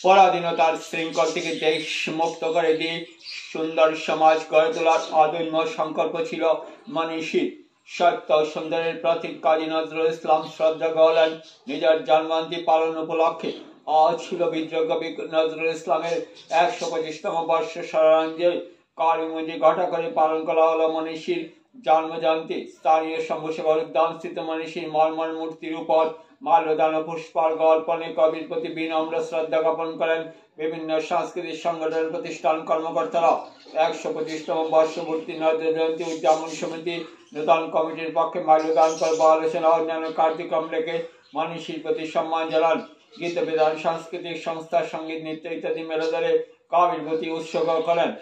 পরাধীনতার শৃঙ্খল থেকে দেশ মুক্ত করে দিয়ে সুন্দর সমাজ গড়ে তোলার অদম্য সংকল্প ছিল মনীষীর। সত্য সুন্দরের প্রতীক কাজী নজরুল ইসলাম শ্রদ্ধা করলেন নিজের জন্মজয়ন্তী পালন উপলক্ষে। আজ ছিল বিদ্রোহ কবি নজরুল ইসলামের ১২৫তম বর্ষ স্মরণাঞ্জলি। কালীগঞ্জে ঘটা করে পালন করা হলো মনীষীর জন্মজয়ন্তী। স্থানীয় শম্ভুসেবা উদ্যান স্থিত মনীষীর মর্মর মূর্তির উপর মাল্যদান ও পুষ্পার্ঘ্য অর্পণে কবির প্রতি বিনম্র শ্রদ্ধা জ্ঞাপন করেন বিভিন্ন সাংস্কৃতিক সংগঠন প্রতিষ্ঠান কর্মকর্তারা। ১২৫তম বর্ষপূর্তি নজরুল জয়ন্তী উদযাপন সমিতি নূতন কমিটির পক্ষে মাল্যদান পর্ব আলোচনা অন্যান্য কার্যক্রম রেখে মনীষীর প্রতি সম্মান জানান। গীত বিধান সাংস্কৃতিক সংস্থা সঙ্গীত নৃত্য ইত্যাদি মেলে ধরে কবির প্রতি উৎসর্গ করেন।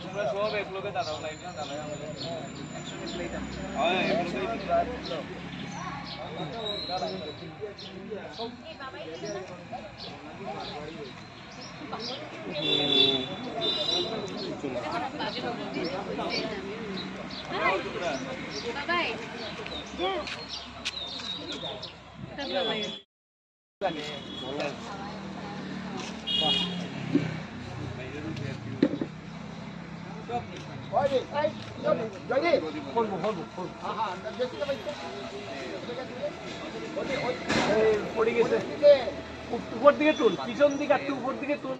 তোমরা সব এক লোকে দাঁড়াও, লাইন না দাঁড়াও, একসঙ্গে প্লেই দাও। হ্যাঁ, এক লোকে পড়ে গেছে। উপর দিকে তুল, পিছন দিকে একটু উপর দিকে তুল।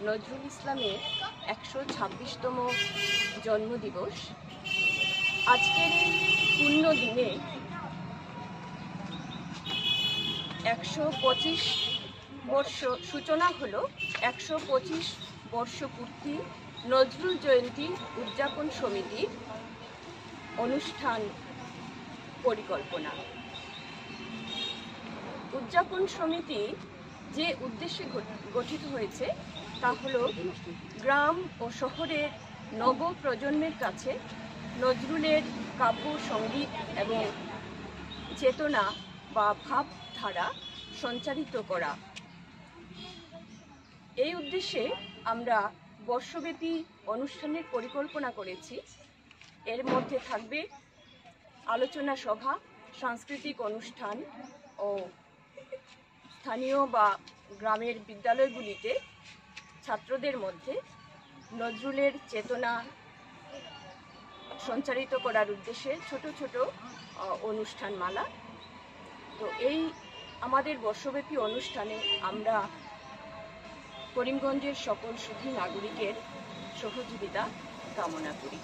নজরুল ইসলামের ১২৬তম জন্মদিবস। আজকের এই পূর্ণ দিনে 125 বর্ষ সূচনা হলো 125 বর্ষপূর্তি নজরুল জয়ন্তী উদযাপন সমিতির অনুষ্ঠান পরিকল্পনা। উদযাপন সমিতি যে উদ্দেশ্যে গঠিত হয়েছে তা হলো গ্রাম ও শহরের নব প্রজন্মের কাছে নজরুলের কাব্য সঙ্গীত এবং চেতনা বা ভাবধারা সঞ্চারিত করা। এই উদ্দেশ্যে আমরা বর্ষব্যাপী অনুষ্ঠানের পরিকল্পনা করেছি। এর মধ্যে থাকবে আলোচনা সভা, সাংস্কৃতিক অনুষ্ঠান ও স্থানীয় বা গ্রামের বিদ্যালয়গুলিতে ছাত্রদের মধ্যে নজরুলের চেতনা সঞ্চারিত করার উদ্দেশ্যে ছোট ছোট অনুষ্ঠানমালা। তো এই আমাদের বর্ষব্যাপী অনুষ্ঠানে আমরা করিমগঞ্জের সকল সুধী নাগরিকের সহযোগিতা কামনা করি।